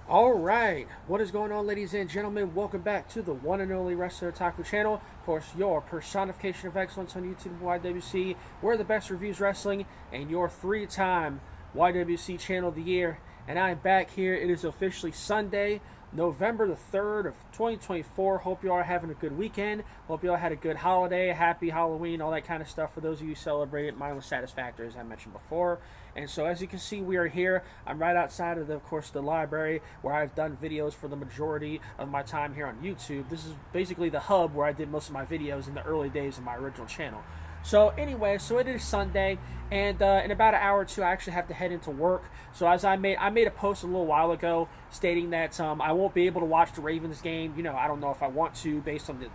Alright, what is going on, ladies and gentlemen? Welcome back to the one and only Wrestler Otaku channel. Of course, your personification of excellence on YouTube and YWC. We're the best reviews wrestling and your three-time YWC channel of the year. And I am back here. It is officially Sunday, November the 3rd of 2024. Hope you all are having a good weekend. Hope you all had a good holiday, a happy Halloween, all that kind of stuff. For those of you who celebrate it, mine was satisfactory, as I mentioned before. And so, as you can see, we are here. I'm right outside of course, the library where I've done videos for the majority of my time here on YouTube. This is basically the hub where I did most of my videos in the early days of my original channel. So anyway, it is Sunday, and in about an hour or two, I actually have to head into work. So as I made a post a little while ago stating that I won't be able to watch the Ravens game. You know, I don't know if I want to based on the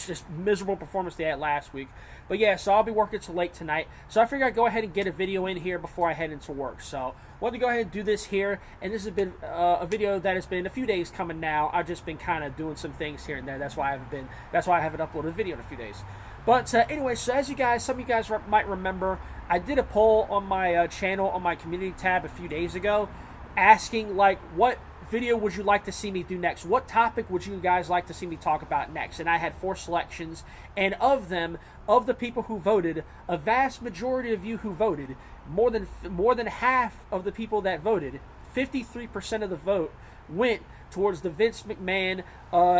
just miserable performance they had last week. But yeah, so I'll be working till late tonight. So I figured I'd go ahead and get a video in here before I head into work. So I wanted to go ahead and do this here. And this has been a video that has been a few days coming now. I've just been kind of doing some things here and there. That's why I haven't uploaded a video in a few days. But anyway, so as some of you guys might remember, I did a poll on my channel, on my community tab a few days ago, asking, like, what video would you like to see me do next? What topic would you guys like to see me talk about next? And I had 4 selections, and of the people who voted, a vast majority of you who voted, more than half of the people that voted, 53% of the vote went towards the Vince McMahon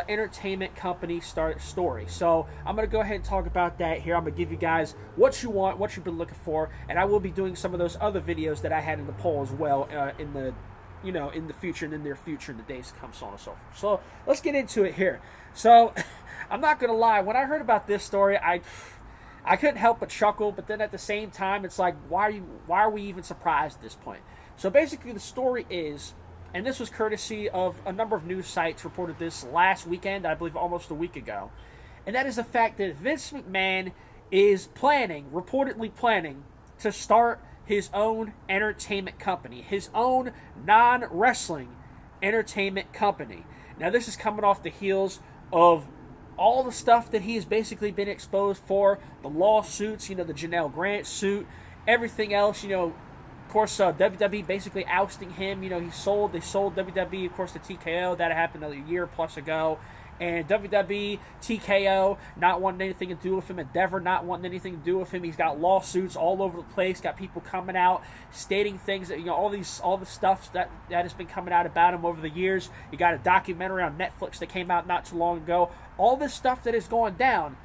entertainment company story. So I'm going to go ahead and talk about that here. I'm going to give you guys what you want, what you've been looking for, and I will be doing some of those other videos that I had in the poll as well in the future, in the near future, in the days to come, so on and so forth. So let's get into it here. So I'm not going to lie, when I heard about this story, I couldn't help but chuckle, but then at the same time, it's like, why are we even surprised at this point? So basically the story is, and this was courtesy of a number of news sites reported this last weekend, I believe almost a week ago, and that is the fact that Vince McMahon is reportedly planning, to start his own entertainment company, his own non-wrestling entertainment company. Now, this is coming off the heels of all the stuff that he has basically been exposed for, the lawsuits, the Janelle Grant suit, everything else, Of course, WWE basically ousting him. They sold WWE, of course, to TKO. That happened a year plus ago. And WWE, TKO, not wanting anything to do with him. Endeavor not wanting anything to do with him. He's got lawsuits all over the place. Got people coming out stating things that all the stuff that has been coming out about him over the years. You got a documentary on Netflix that came out not too long ago. All this stuff that is going down,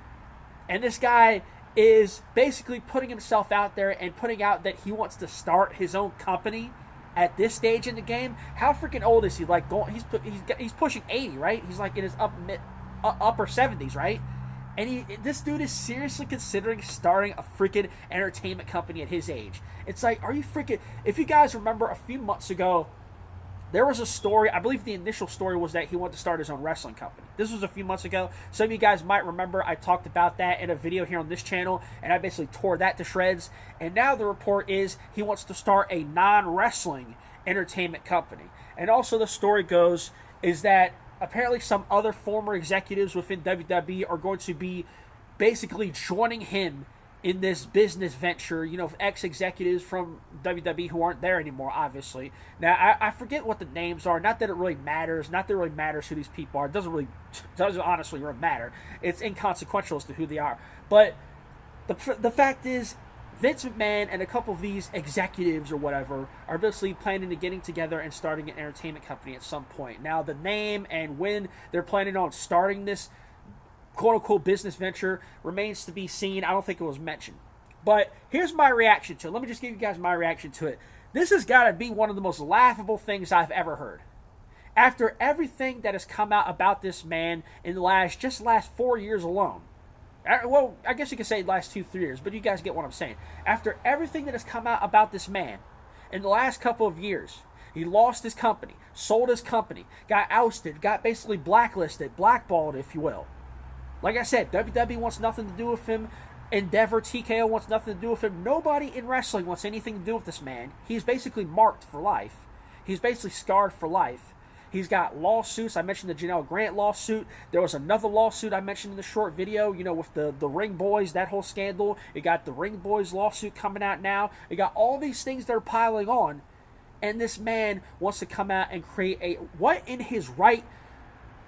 and this guy is basically putting himself out there and putting out that he wants to start his own company at this stage in the game. How freaking old is he? Like, he's pushing 80, right? He's like in his upper 70s, right? And this dude is seriously considering starting a freaking entertainment company at his age. It's like, are you freaking... If you guys remember, a few months ago, there was a story, I believe the initial story was that he wanted to start his own wrestling company. This was a few months ago. Some of you guys might remember I talked about that in a video here on this channel, and I basically tore that to shreds. And now the report is he wants to start a non-wrestling entertainment company. And also the story goes is that apparently some other former executives within WWE are going to be basically joining him in this business venture, ex-executives from WWE who aren't there anymore, obviously. Now, I forget what the names are. Not that it really matters. Not that it really matters who these people are. It doesn't honestly really matter. It's inconsequential as to who they are. But the fact is, Vince McMahon and a couple of these executives or whatever are basically planning to getting together and starting an entertainment company at some point. Now, the name and when they're planning on starting this quote-unquote business venture remains to be seen. I don't think it was mentioned. But here's my reaction to it. Let me just give you guys my reaction to it. This has got to be one of the most laughable things I've ever heard. After everything that has come out about this man in the last 4 years alone. Well, I guess you could say the last 2-3 years, but you guys get what I'm saying. After everything that has come out about this man in the last couple of years, he lost his company, sold his company, got ousted, got basically blacklisted, blackballed, if you will. Like I said, WWE wants nothing to do with him. Endeavor, TKO wants nothing to do with him. Nobody in wrestling wants anything to do with this man. He's basically marked for life. He's basically scarred for life. He's got lawsuits. I mentioned the Janelle Grant lawsuit. There was another lawsuit I mentioned in the short video, with the Ring Boys, that whole scandal. You got the Ring Boys lawsuit coming out now. You got all these things that are piling on. And this man wants to come out and create a, what in his right,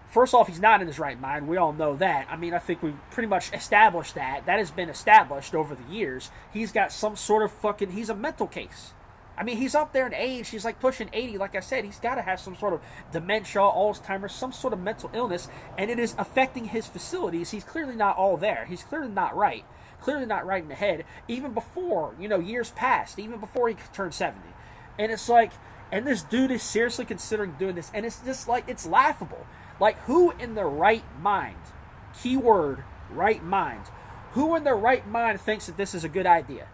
first off, he's not in his right mind. We all know that. I mean, I think we've pretty much established that. That has been established over the years. He's got some sort of fucking, he's a mental case. I mean, he's up there in age. He's like pushing 80. Like I said, he's got to have some sort of dementia, Alzheimer's, some sort of mental illness, and it is affecting his facilities. He's clearly not all there. He's clearly not right. Clearly not right in the head, even before, years passed, even before he turned 70. And it's like, and this dude is seriously considering doing this, and it's just like, it's laughable. Like, who in their right mind, keyword, right mind, who in their right mind thinks that this is a good idea?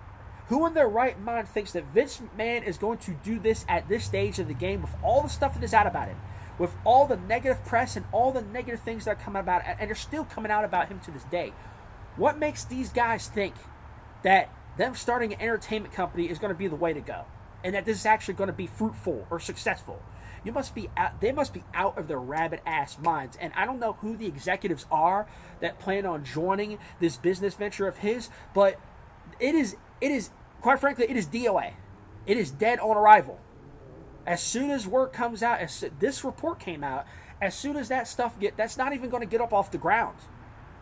Who in their right mind thinks that Vince McMahon is going to do this at this stage of the game with all the stuff that is out about him, with all the negative press and all the negative things that are coming about, and are still coming out about him to this day? What makes these guys think that them starting an entertainment company is going to be the way to go, and that this is actually going to be fruitful or successful? They must be out of their rabbit ass minds. And I don't know who the executives are that plan on joining this business venture of his, but it is quite frankly, it is DOA. It is dead on arrival. As soon as word comes out, as this report came out, as soon as that stuff that's not even going to get up off the ground.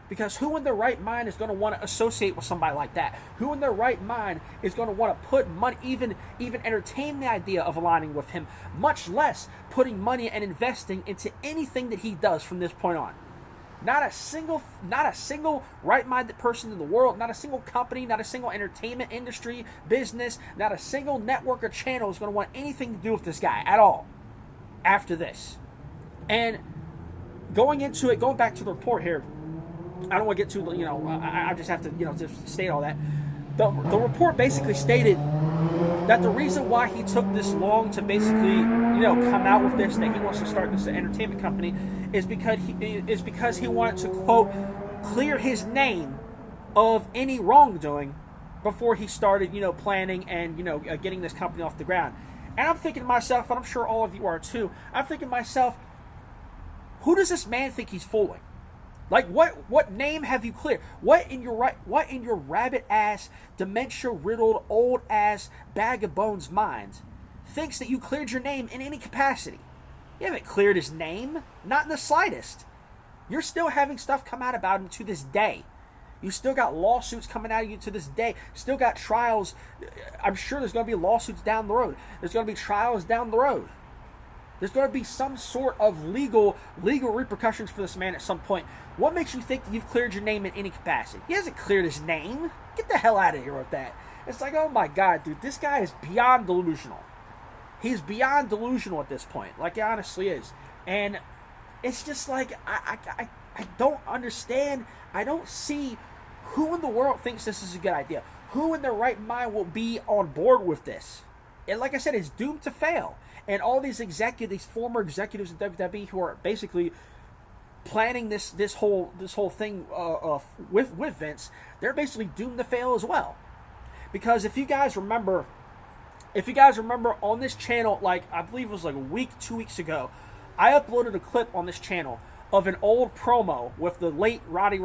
Because who in their right mind is going to want to associate with somebody like that? Who in their right mind is going to want to put money, even entertain the idea of aligning with him, much less putting money and investing into anything that he does from this point on? Not a single right-minded person in the world, not a single company, not a single entertainment industry, business, not a single network or channel is going to want anything to do with this guy at all after this. And going back to the report here, I don't want to get too, I just have to, just state all that. The report basically stated that the reason why he took this long to basically, come out with this, that he wants to start this entertainment company, is because he wanted to, quote, clear his name of any wrongdoing before he started, planning and, getting this company off the ground. And I'm thinking to myself, and I'm sure all of you are too, I'm thinking to myself, who does this man think he's fooling? Like, what name have you cleared? What in your rabbit ass, dementia riddled, old ass bag of bones mind thinks that you cleared your name in any capacity? You haven't cleared his name, not in the slightest. You're still having stuff come out about him to this day. You still got lawsuits coming out of you to this day. Still got trials. I'm sure there's going to be lawsuits down the road. There's going to be trials down the road. There's going to be some sort of legal repercussions for this man at some point. What makes you think that you've cleared your name in any capacity? He hasn't cleared his name. Get the hell out of here with that. It's like, oh my God, dude, this guy is beyond delusional. He's beyond delusional at this point. Like, he honestly is. And it's just like, I don't understand. I don't see who in the world thinks this is a good idea. Who in their right mind will be on board with this? And like I said, it's doomed to fail. And all these former executives in WWE who are basically planning this whole thing with Vince, they're basically doomed to fail as well. Because if you guys remember on this channel, like I believe it was like a week, 2 weeks ago, I uploaded a clip on this channel of an old promo with the late Roddy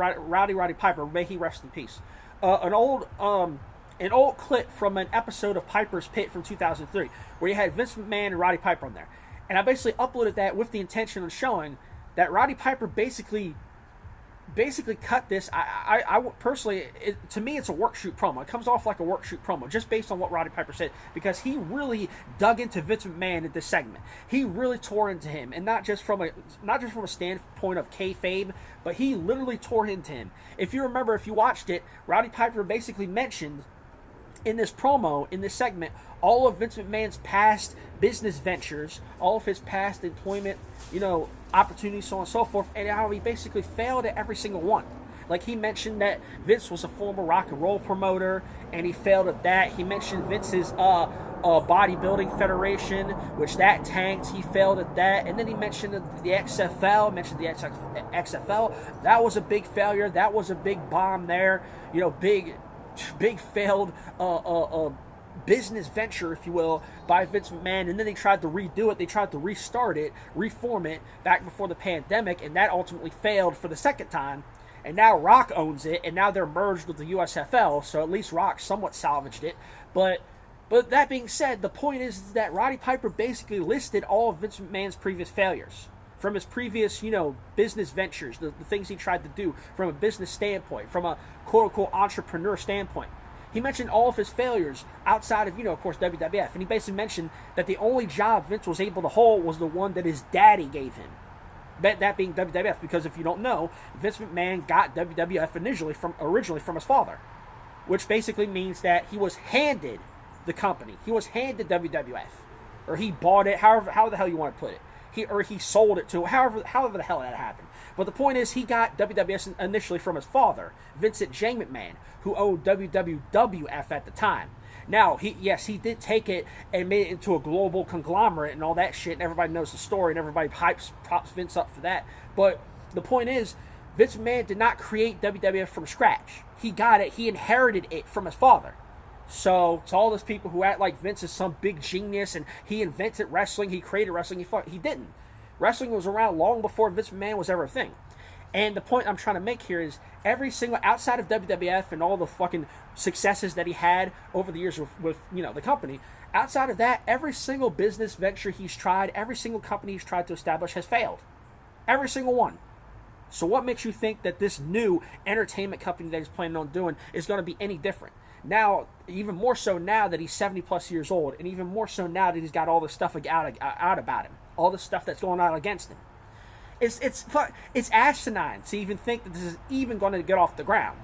Piper, may he rest in peace. An old clip from an episode of Piper's Pit from 2003, where you had Vince McMahon and Roddy Piper on there. And I basically uploaded that with the intention of showing that Roddy Piper basically cut this. I personally, to me, it's a work shoot promo. It comes off like a work shoot promo, just based on what Roddy Piper said, because he really dug into Vince McMahon in this segment. He really tore into him, and not just from a standpoint of kayfabe, but he literally tore into him. If you remember, if you watched it, Roddy Piper basically mentioned in this promo, in this segment, all of Vince McMahon's past business ventures, all of his past employment, opportunities, so on and so forth, and how he basically failed at every single one. Like, he mentioned that Vince was a former rock and roll promoter, and he failed at that. He mentioned Vince's bodybuilding federation, which that tanked. He failed at that. And then he mentioned the XFL, XFL. That was a big failure. That was a big bomb there. Big failed business venture, if you will, by Vince McMahon. And then they tried to redo it. They tried to restart it, reform it back before the pandemic, and that ultimately failed for the second time. And now Rock owns it, and now they're merged with the USFL, so at least Rock somewhat salvaged it. But But that being said, the point is that Roddy Piper basically listed all of Vince McMahon's previous failures from his previous, business ventures, the things he tried to do from a business standpoint, from a quote-unquote entrepreneur standpoint. He mentioned all of his failures outside of, of course, WWF. And he basically mentioned that the only job Vince was able to hold was the one that his daddy gave him. That being WWF, because if you don't know, Vince McMahon got WWF originally from his father, which basically means that he was handed the company. He was handed WWF, or he bought it, how the hell you want to put it. He sold it to, however the hell that happened. But the point is, he got WWF initially from his father, Vincent J. McMahon, who owned WWF at the time. Now, he did take it and made it into a global conglomerate and all that shit, and everybody knows the story, and everybody props Vince up for that. But the point is, Vince McMahon did not create WWF from scratch. He got it, he inherited it from his father. So, to all those people who act like Vince is some big genius and he invented wrestling, he created wrestling, he didn't. Wrestling was around long before Vince McMahon was ever a thing. And the point I'm trying to make here is every single, outside of WWF and all the fucking successes that he had over the years with the company, outside of that, every single business venture he's tried, every single company he's tried to establish has failed. Every single one. So what makes you think that this new entertainment company that he's planning on doing is going to be any different? Now, even more so now that he's 70 plus years old, and even more so now that he's got all this stuff out about him, all this stuff that's going on against him. It's asinine to even think that this is even going to get off the ground,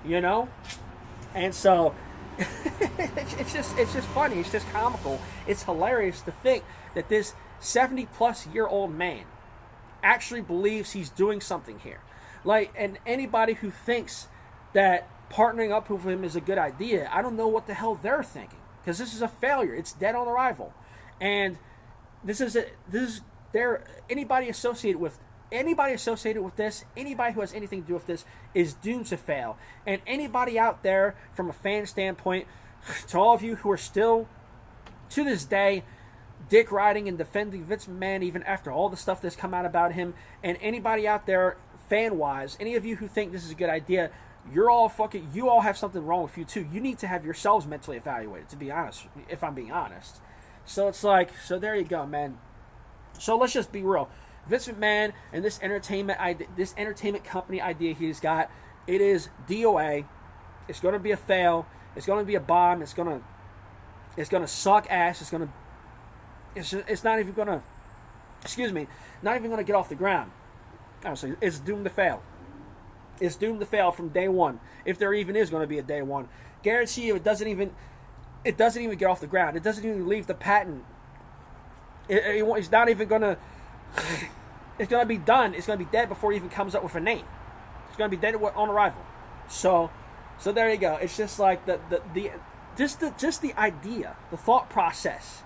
And so, it's just funny. It's just comical. It's hilarious to think that this 70 plus year old man actually believes he's doing something here. And anybody who thinks that partnering up with him is a good idea, I don't know what the hell they're thinking, because this is a failure. It's dead on arrival, and anybody associated with this, anybody who has anything to do with this, is doomed to fail. And anybody out there, from a fan standpoint, to all of you who are still to this day dick riding and defending Vince McMahon even after all the stuff that's come out about him, and anybody out there fan wise, any of you who think this is a good idea, you all have something wrong with you too. You need to have yourselves mentally evaluated, to be honest, if I'm being honest. So it's like, so there you go, man. So let's just be real. Vince McMahon and this entertainment company idea he's got, it is DOA. It's going to be a fail. It's going to be a bomb. It's going to suck ass. It's not even going to, not even going to get off the ground. Honestly, it's doomed to fail. It's doomed to fail from day one, if there even is going to be a day one. Guarantee you, it doesn't even get off the ground. It doesn't even leave the patent. It's not even going to. It's going to be done. It's going to be dead before it even comes up with a name. It's going to be dead on arrival. So there you go. It's just like the idea, the thought process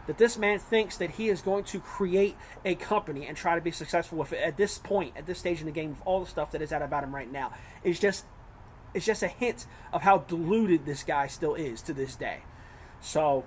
that this man thinks that he is going to create a company and try to be successful with it at this point, at this stage in the game, with all the stuff that is out about him right now, it's just a hint of how deluded this guy still is to this day. So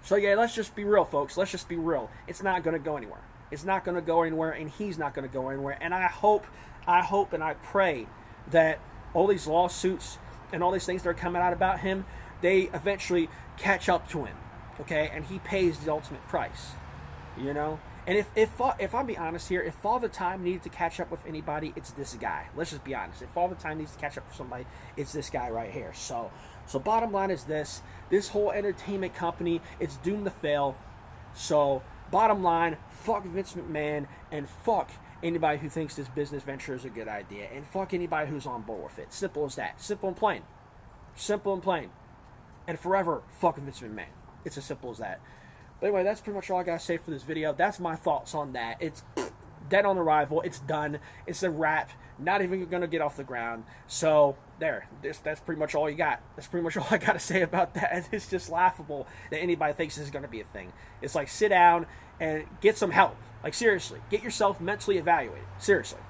yeah, let's just be real, folks. Let's just be real. It's not going to go anywhere. It's not going to go anywhere, and he's not going to go anywhere. And I hope and I pray that all these lawsuits and all these things that are coming out about him, they eventually catch up to him. Okay, and he pays the ultimate price, And if I'm being honest here, if Father Time needed to catch up with anybody, it's this guy. Let's just be honest. If Father Time needs to catch up with somebody, it's this guy right here. So bottom line is this whole entertainment company, it's doomed to fail. So bottom line, fuck Vince McMahon, and fuck anybody who thinks this business venture is a good idea, and fuck anybody who's on board with it. Simple as that. Simple and plain. Simple and plain. And forever, fuck Vince McMahon. It's as simple as that. But anyway, that's pretty much all I gotta say for this video. That's my thoughts on that. It's dead on arrival. It's done. It's a wrap. Not even gonna get off the ground. So there. That's pretty much all you got. That's pretty much all I gotta say about that. It's just laughable that anybody thinks this is gonna be a thing. It's like, sit down and get some help. Like, seriously, get yourself mentally evaluated. Seriously.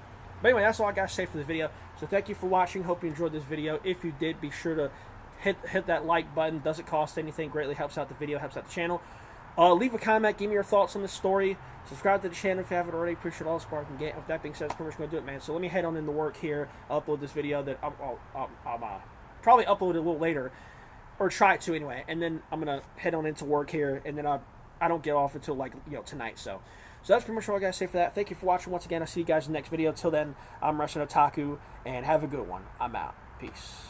But anyway, that's all I gotta say for the video. So thank you for watching. Hope you enjoyed this video. If you did, be sure to hit that like button. Doesn't cost anything. Greatly helps out the video, helps out the channel. Leave a comment. Give me your thoughts on the story. Subscribe to the channel if you haven't already. Appreciate all the support I can get. With that being said, that's pretty much going to do it, man. So let me head on into work here. I'll upload this video that I'll probably upload it a little later. or try to anyway. And then I'm gonna head on into work here, and then I don't get off until like tonight. So that's pretty much all I gotta say for that. Thank you for watching once again. I'll see you guys in the next video. Till then, I'm Wrestling Otaku, and have a good one. I'm out. Peace.